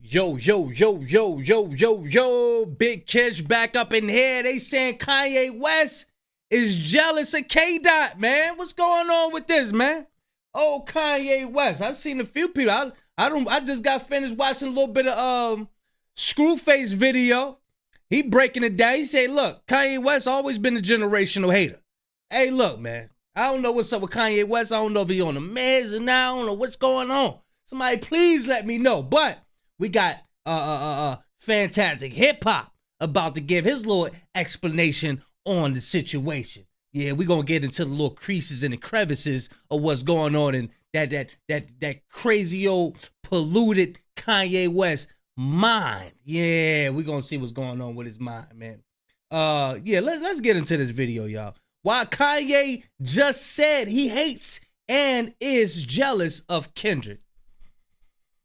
Yo, yo, yo, yo, yo, yo, yo, Big Kish back up in here. They saying Kanye West is jealous of K-Dot, man. What's going on with this, man? Oh, Kanye West. I've seen a few people. I just got finished watching a little bit of Screwface video. He breaking it down. He said, look, Kanye West always been a generational hater. Hey, look, man. I don't know what's up with Kanye West. I don't know if he's on the meds or not. I don't know what's going on. Somebody please let me know. But we got fantastic hip hop about to give his little explanation on the situation. Yeah, we're gonna get into the little creases and the crevices of what's going on in that crazy old polluted Kanye West mind. Yeah, we're gonna see what's going on with his mind, man. Yeah, let's get into this video, y'all. Why Kanye just said he hates and is jealous of Kendrick.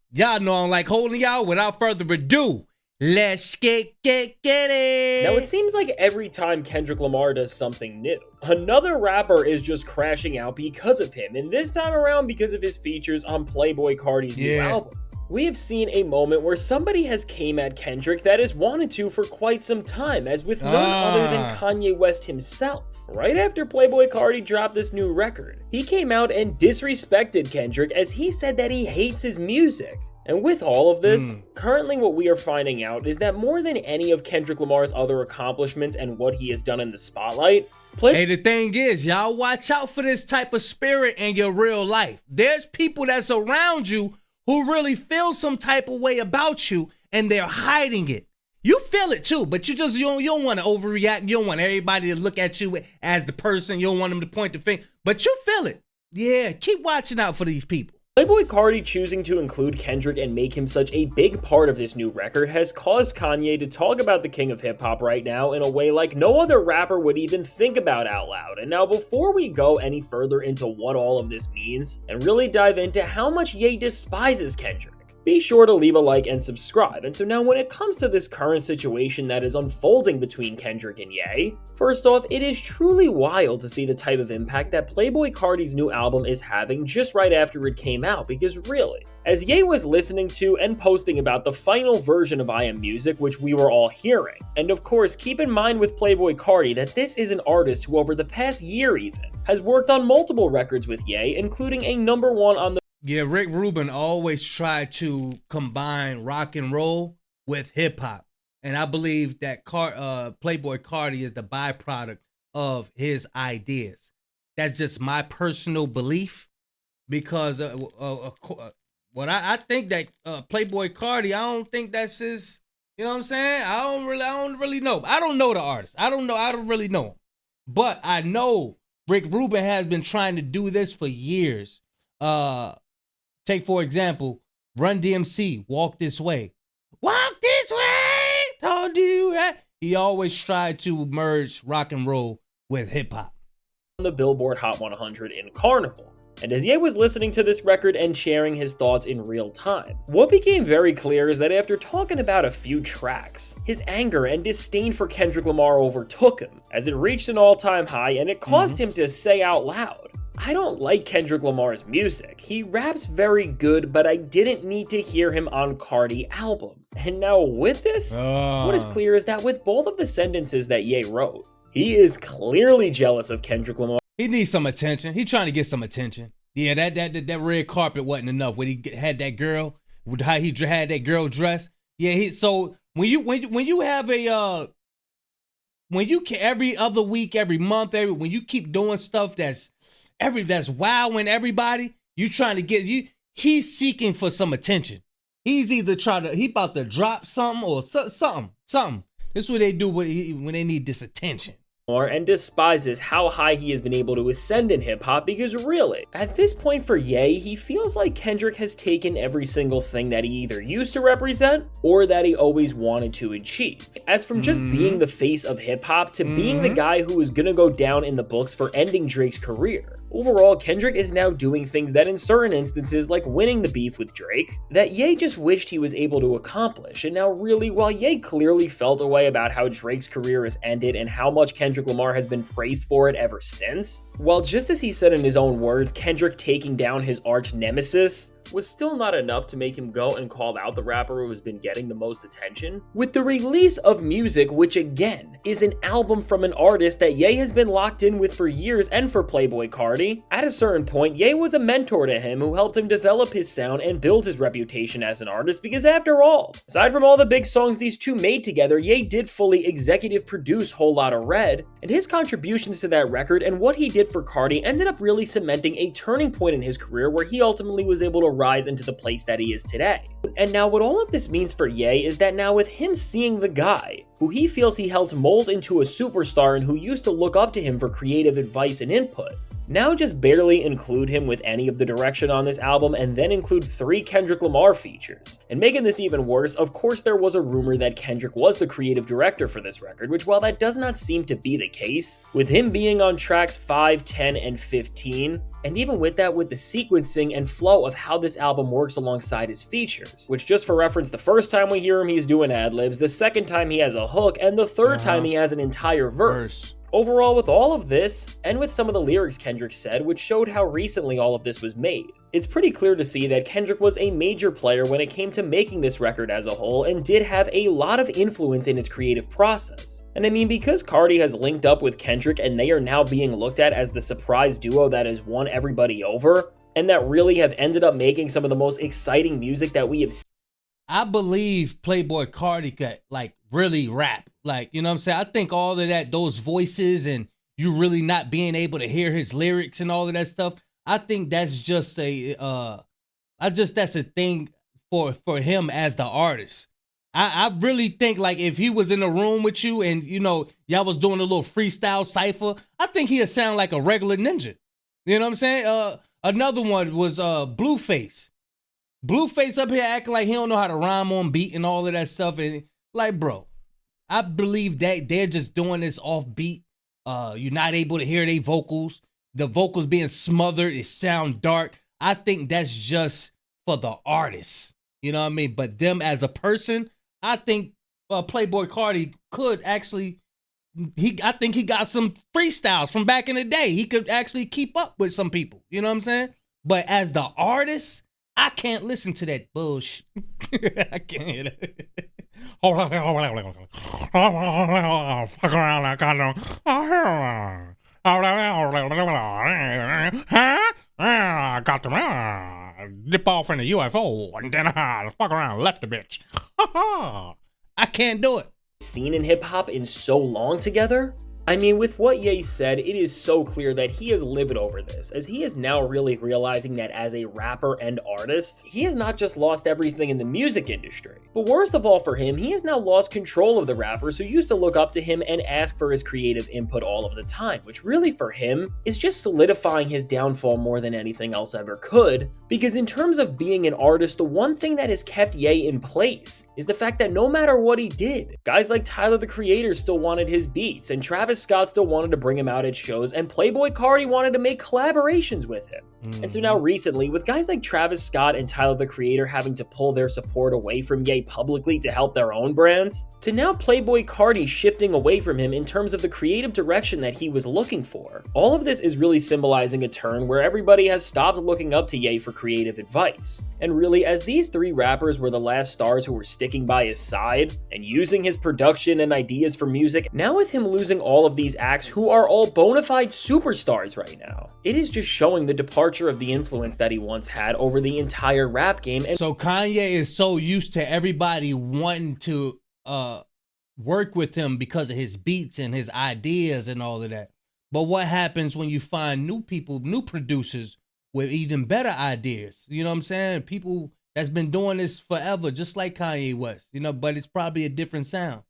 Y'all know I'm like holding y'all. Without further ado, let's get it. Now, it seems like every time Kendrick Lamar does something new, another rapper is just crashing out because of him, and this time around because of his features on Playboi Carti's new album. We have seen a moment where somebody has came at Kendrick that has wanted to for quite some time, as with none other than Kanye West himself. Right after Playboi Carti dropped this new record, he came out and disrespected Kendrick as he said that he hates his music. And with all of this, currently what we are finding out is that more than any of Kendrick Lamar's other accomplishments and what he has done in the spotlight, hey, the thing is, y'all watch out for this type of spirit in your real life. There's people that's around you who really feel some type of way about you, and they're hiding it. You feel it too, but you don't want to overreact. You don't want everybody to look at you as the person. You don't want them to point the finger, but you feel it. Yeah, keep watching out for these people. Playboi Carti choosing to include Kendrick and make him such a big part of this new record has caused Kanye to talk about the king of hip-hop right now in a way like no other rapper would even think about out loud. And now, before we go any further into what all of this means, and really dive into how much Ye despises Kendrick, be sure to leave a like and subscribe. And so now, when it comes to this current situation that is unfolding between Kendrick and Ye, first off, it is truly wild to see the type of impact that Playboi Carti's new album is having just right after it came out, because really, as Ye was listening to and posting about the final version of I Am Music, which we were all hearing, and of course keep in mind with Playboi Carti that this is an artist who over the past year even has worked on multiple records with Ye, including a #1 on the Yeah, Rick Rubin always tried to combine rock and roll with hip hop, and I believe that Playboi Carti is the byproduct of his ideas. That's just my personal belief, because what I think that Playboi Carti, I don't think that's his. You know what I'm saying? I don't really know. I don't know the artist. I don't really know him, but I know Rick Rubin has been trying to do this for years. Take, for example, Run DMC, Walk This Way. Walk this way, told you that. He always tried to merge rock and roll with hip hop. On the Billboard Hot 100 in Carnival. And as Ye was listening to this record and sharing his thoughts in real time, what became very clear is that after talking about a few tracks, his anger and disdain for Kendrick Lamar overtook him, as it reached an all-time high, and it caused him to say out loud, "I don't like Kendrick Lamar's music. He raps very good, but I didn't need to hear him on Carti album." And now with this, what is clear is that with both of the sentences that Ye wrote, he is clearly jealous of Kendrick Lamar. He needs some attention. He's trying to get some attention. Yeah, that red carpet wasn't enough when he had that girl, how he had that girl dressed. Yeah, so when you have a when you can, every other week, every month, when you keep doing stuff that's wowing everybody, you trying to get he's seeking for some attention. He's either he about to drop something or something. This is what they do when they need this attention. And despises how high he has been able to ascend in hip-hop, because really, at this point for Ye, he feels like Kendrick has taken every single thing that he either used to represent or that he always wanted to achieve. As from just being the face of hip-hop to being the guy who is gonna go down in the books for ending Drake's career. Overall, Kendrick is now doing things that in certain instances, like winning the beef with Drake, that Ye just wished he was able to accomplish. And now really, while Ye clearly felt a way about how Drake's career has ended and how much Kendrick Lamar has been praised for it ever since, while just as he said in his own words, Kendrick taking down his arch nemesis, was still not enough to make him go and call out the rapper who has been getting the most attention. With the release of Music, which again is an album from an artist that Ye has been locked in with for years, and for Playboi Carti, at a certain point, Ye was a mentor to him who helped him develop his sound and build his reputation as an artist, because after all, aside from all the big songs these two made together, Ye did fully executive produce Whole Lotta Red, and his contributions to that record and what he did for Carti ended up really cementing a turning point in his career where he ultimately was able to rise into the place that he is today. And now what all of this means for Ye is that now with him seeing the guy who he feels he helped mold into a superstar and who used to look up to him for creative advice and input, now just barely include him with any of the direction on this album and then include 3 Kendrick Lamar features. And making this even worse, of course there was a rumor that Kendrick was the creative director for this record, which while that does not seem to be the case, with him being on tracks 5, 10, and 15, and even with that, with the sequencing and flow of how this album works alongside his features, which just for reference, the first time we hear him he's doing ad-libs, the second time he has a hook, and the third time he has an entire verse. Overall, with all of this, and with some of the lyrics Kendrick said, which showed how recently all of this was made, it's pretty clear to see that Kendrick was a major player when it came to making this record as a whole, and did have a lot of influence in its creative process. And I mean, because Carti has linked up with Kendrick and they are now being looked at as the surprise duo that has won everybody over, and that really have ended up making some of the most exciting music that we have seen. I believe Playboi Carti could really rap. You know what I'm saying? I think all of that, those voices and you really not being able to hear his lyrics and all of that stuff, I think that's just that's a thing for him as the artist. I really think if he was in a room with you and y'all was doing a little freestyle cypher, I think he'd sound like a regular ninja. You know what I'm saying? Another one was Blueface. Blueface up here acting like he don't know how to rhyme on beat and all of that stuff. And bro, I believe that they're just doing this off beat. You're not able to hear their vocals. The vocals being smothered. It sound dark. I think that's just for the artist. You know what I mean? But them as a person, I think Playboi Carti could actually, I think he got some freestyles from back in the day. He could actually keep up with some people. You know what I'm saying? But as the artist, I can't listen to that bullshit. I can't hear that. Fuck around, I got no. I got to dip off in the UFO and then I fuck around, left the bitch. I can't do it. Seen in hip hop in so long together? I mean, with what Ye said, it is so clear that he is livid over this, as he is now really realizing that as a rapper and artist, he has not just lost everything in the music industry, but worst of all for him, he has now lost control of the rappers who used to look up to him and ask for his creative input all of the time, which really for him is just solidifying his downfall more than anything else ever could, because in terms of being an artist, the one thing that has kept Ye in place is the fact that no matter what he did, guys like Tyler the Creator still wanted his beats, and Travis Scott still wanted to bring him out at shows, and Playboi Carti wanted to make collaborations with him. And so now recently, with guys like Travis Scott and Tyler the Creator having to pull their support away from Ye publicly to help their own brands, to now Playboi Carti shifting away from him in terms of the creative direction that he was looking for. All of this is really symbolizing a turn where everybody has stopped looking up to Ye for creative advice. And really, as these 3 rappers were the last stars who were sticking by his side and using his production and ideas for music, now with him losing all of these acts who are all bona fide superstars right now, it is just showing the departure of the influence that he once had over the entire rap game. And so Kanye is so used to everybody wanting to work with him because of his beats and his ideas and all of that. But what happens when you find new people, new producers with even better ideas? You know what I'm saying? People that's been doing this forever, just like Kanye West, but it's probably a different sound.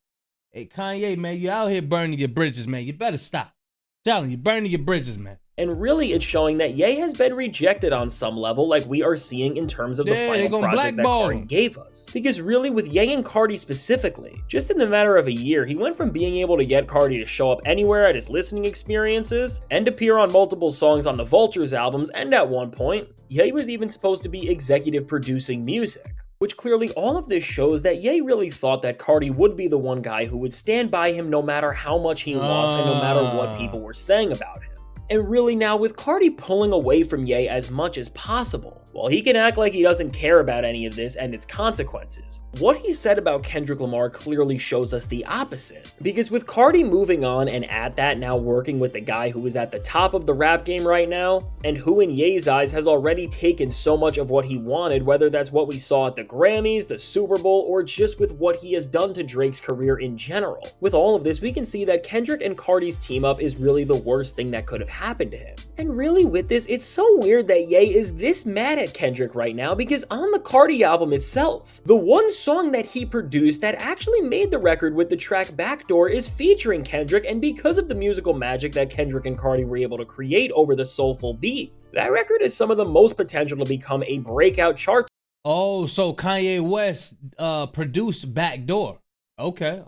Hey, Kanye, man, you out here burning your bridges, man. You better stop. I'm telling you, burning your bridges, man. And really, it's showing that Ye has been rejected on some level, like we are seeing in terms of the final project that Carti gave us. Because really, with Ye and Carti specifically, just in the matter of a year, he went from being able to get Carti to show up anywhere at his listening experiences, and appear on multiple songs on the Vultures albums, and at one point, Ye was even supposed to be executive producing music. Which clearly all of this shows that Ye really thought that Carti would be the one guy who would stand by him no matter how much he lost and no matter what people were saying about him. And really now, with Carti pulling away from Ye as much as possible, while he can act like he doesn't care about any of this and its consequences. What he said about Kendrick Lamar clearly shows us the opposite, because with Carti moving on and at that now working with the guy who is at the top of the rap game right now, and who in Ye's eyes has already taken so much of what he wanted, whether that's what we saw at the Grammys, the Super Bowl, or just with what he has done to Drake's career in general. With all of this, we can see that Kendrick and Carti's team up is really the worst thing that could have happened to him. And really with this, it's so weird that Ye is this mad at Kendrick right now, because on the Carti album itself, the one song that he produced that actually made the record with the track Backdoor is featuring Kendrick, and because of the musical magic that Kendrick and Carti were able to create over the soulful beat, that record has some of the most potential to become a breakout chart. Oh, so Kanye West produced Backdoor. Okay.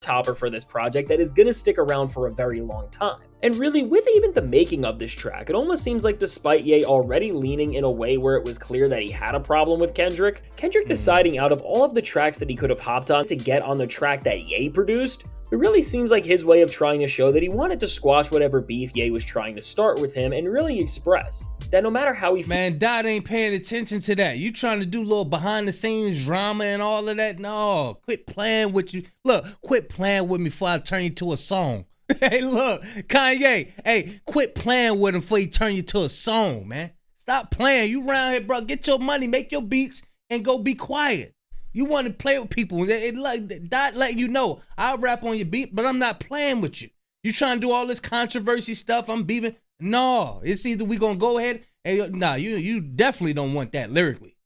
Topper for this project that is gonna stick around for a very long time. And really, with even the making of this track, it almost seems like despite Ye already leaning in a way where it was clear that he had a problem with Kendrick deciding out of all of the tracks that he could have hopped on to get on the track that Ye produced, it really seems like his way of trying to show that he wanted to squash whatever beef Ye was trying to start with him and really express that no matter how he Man, Dot ain't paying attention to that. You trying to do little behind the scenes drama and all of that? No, quit playing with you. Look, quit playing with me before I turn you to a song. Hey, look, Kanye, hey, quit playing with him before he turn you to a song, man. Stop playing. You around here, bro. Get your money, make your beats, and go be quiet. You want to play with people. It like Dot letting you know, I'll rap on your beat, but I'm not playing with you. You trying to do all this controversy stuff, I'm beefing. No, it's either we gonna go ahead and you definitely don't want that lyrically.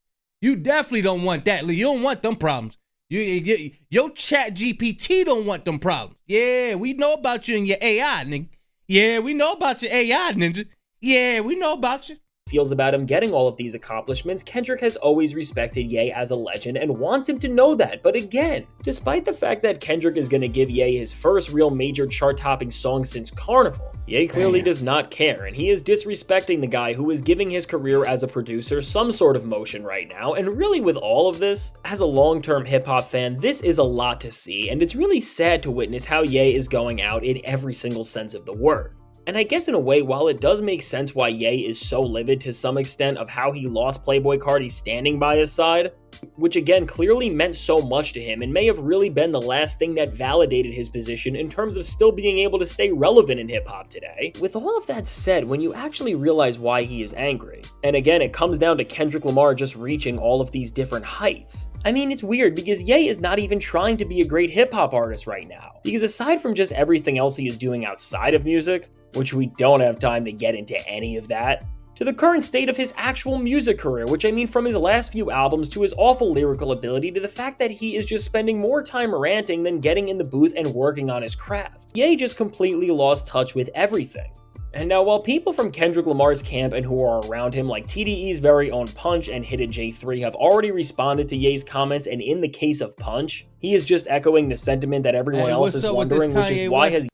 You definitely don't want that. You don't want them problems. Your chat GPT don't want them problems. Yeah, we know about you and your AI, nigga. Yeah, we know about your AI, ninja. Yeah, we know about you. Feels about him getting all of these accomplishments, Kendrick has always respected Ye as a legend and wants him to know that. But again, despite the fact that Kendrick is going to give Ye his first real major chart-topping song since Carnival, Ye clearly does not care, and he is disrespecting the guy who is giving his career as a producer some sort of motion right now. And really with all of this, as a long-term hip-hop fan, this is a lot to see, and it's really sad to witness how Ye is going out in every single sense of the word. And I guess in a way, while it does make sense why Ye is so livid to some extent of how he lost Playboi Carti standing by his side, which again clearly meant so much to him and may have really been the last thing that validated his position in terms of still being able to stay relevant in hip-hop today. With all of that said, when you actually realize why he is angry, and again it comes down to Kendrick Lamar just reaching all of these different heights, I mean, it's weird because Ye is not even trying to be a great hip-hop artist right now, because aside from just everything else he is doing outside of music, which we don't have time to get into any of that, to the current state of his actual music career, which I mean from his last few albums to his awful lyrical ability to the fact that he is just spending more time ranting than getting in the booth and working on his craft. Ye just completely lost touch with everything. And now while people from Kendrick Lamar's camp and who are around him like TDE's very own Punch and Hidden J3 have already responded to Ye's comments, and in the case of Punch, he is just echoing the sentiment that everyone else is wondering, which is why has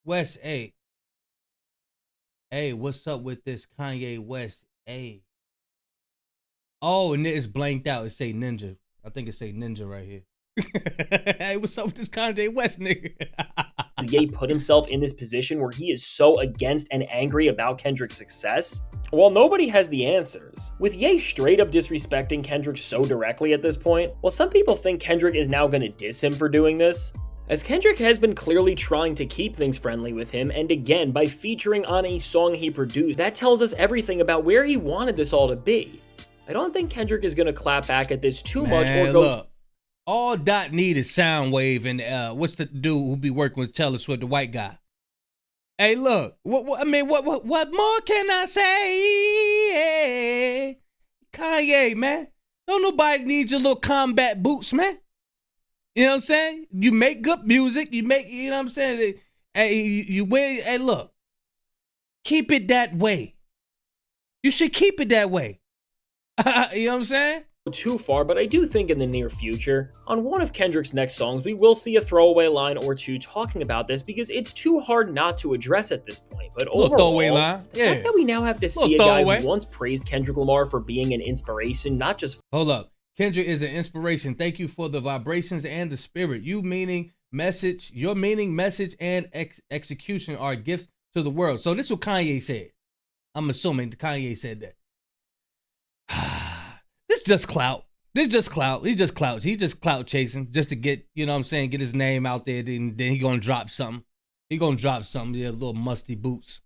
West, Hey, what's up with this Kanye West? Hey. Oh, and it's blanked out. It say Ninja. I think it say Ninja right here. Hey, what's up with this Kanye West nigga? Ye put himself in this position where he is so against and angry about Kendrick's success? Well, nobody has the answers. With Ye straight up disrespecting Kendrick so directly at this point, well, some people think Kendrick is now gonna diss him for doing this, as Kendrick has been clearly trying to keep things friendly with him, and again, by featuring on a song he produced, that tells us everything about where he wanted this all to be. I don't think Kendrick is gonna clap back at this too much or go. Look, all Dot need is Soundwave and what's the dude who be working with Taylor Swift, the white guy. Hey, look, what more can I say? Kanye, man, don't nobody need your little combat boots, man. You know what I'm saying? You make good music. You know what I'm saying? Hey, you wear, hey, look, keep it that way. You should keep it that way. You know what I'm saying? Too far, but I do think in the near future, on one of Kendrick's next songs, we will see a throwaway line or two talking about this because it's too hard not to address at this point. But overall, the fact that we now have to see a guy who once praised Kendrick Lamar for being an inspiration, not just— Hold up. Kendrick is an inspiration. Thank you for the vibrations and the spirit. Your meaning, message, and execution are gifts to the world. So this is what Kanye said. I'm assuming Kanye said that. This just clout. This just clout. He's just clout. He's just clout chasing just to get, you know what I'm saying, get his name out there. Then he gonna drop something. He gonna drop something. Yeah, little musty boots.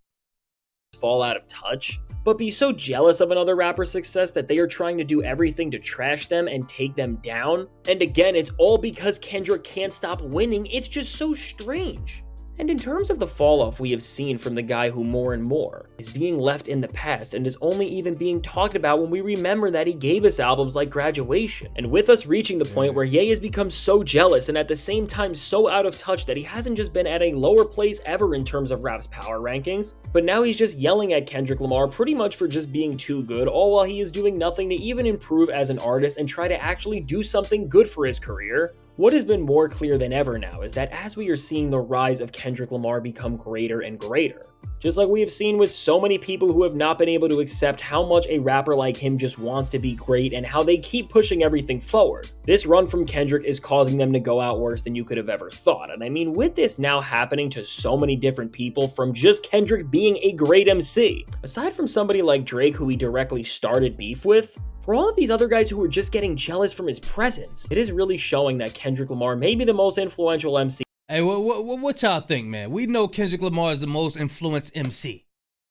Fall out of touch, but be so jealous of another rapper's success that they are trying to do everything to trash them and take them down. And again, it's all because Kendrick can't stop winning. It's just so strange. And in terms of the fall off we have seen from the guy who more and more is being left in the past and is only even being talked about when we remember that he gave us albums like Graduation. And with us reaching the point where Ye has become so jealous and at the same time so out of touch that he hasn't just been at a lower place ever in terms of rap's power rankings, but now he's just yelling at Kendrick Lamar pretty much for just being too good, all while he is doing nothing to even improve as an artist and try to actually do something good for his career. What has been more clear than ever now is that as we are seeing the rise of Kendrick Lamar become greater and greater, just like we have seen with so many people who have not been able to accept how much a rapper like him just wants to be great and how they keep pushing everything forward, this run from Kendrick is causing them to go out worse than you could have ever thought. And I mean, with this now happening to so many different people, from just Kendrick being a great MC, aside from somebody like Drake who he directly started beef with, for all of these other guys who were just getting jealous from his presence, it is really showing that Kendrick Lamar may be the most influential MC. Hey, what y'all think, man? We know Kendrick Lamar is the most influenced MC,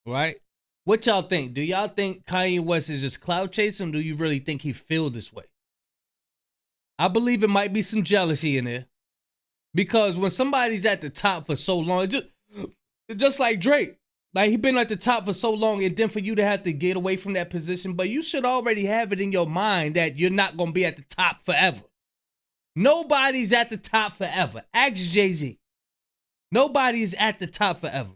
right? What y'all think? Do y'all think Kanye West is just clout chasing, or do you really think he feel this way? I believe it might be some jealousy in there. Because when somebody's at the top for so long, just like Drake, like he been at the top for so long, and then for you to have to get away from that position, but you should already have it in your mind that you're not going to be at the top forever. Nobody's at the top forever. Ask Jay-Z. Nobody is at the top forever.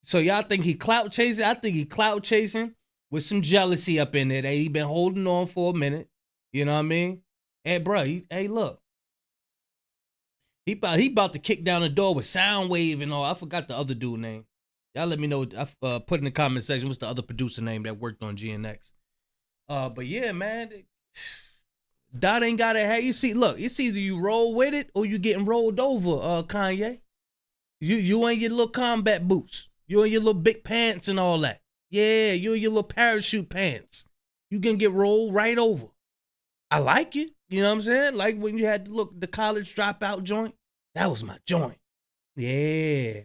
So y'all think he clout chasing? I think he clout chasing with some jealousy up in there that he been holding on for a minute. You know what I mean? Hey, bro, hey, look. He about to kick down the door with Soundwave and all. I forgot the other dude name. Y'all let me know. Put in the comment section what's the other producer name that worked on GNX. But yeah, man. Dot ain't got to have. You see, look, it's either you roll with it or you getting rolled over, Kanye. You in your little combat boots. You in your little big pants and all that. Yeah, you in your little parachute pants. You can get rolled right over. I like it. You know what I'm saying? Like when you had to look the college dropout joint. That was my joint. Yeah.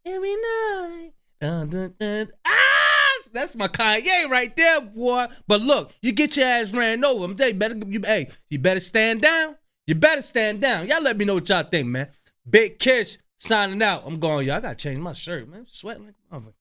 Every night. That's my Kanye right there, boy. But look, you get your ass ran over. I'm telling you, you better stand down. You better stand down. Y'all let me know what y'all think, man. Big Kish signing out. I'm going, y'all. I gotta change my shirt, man. I'm sweating like a mother.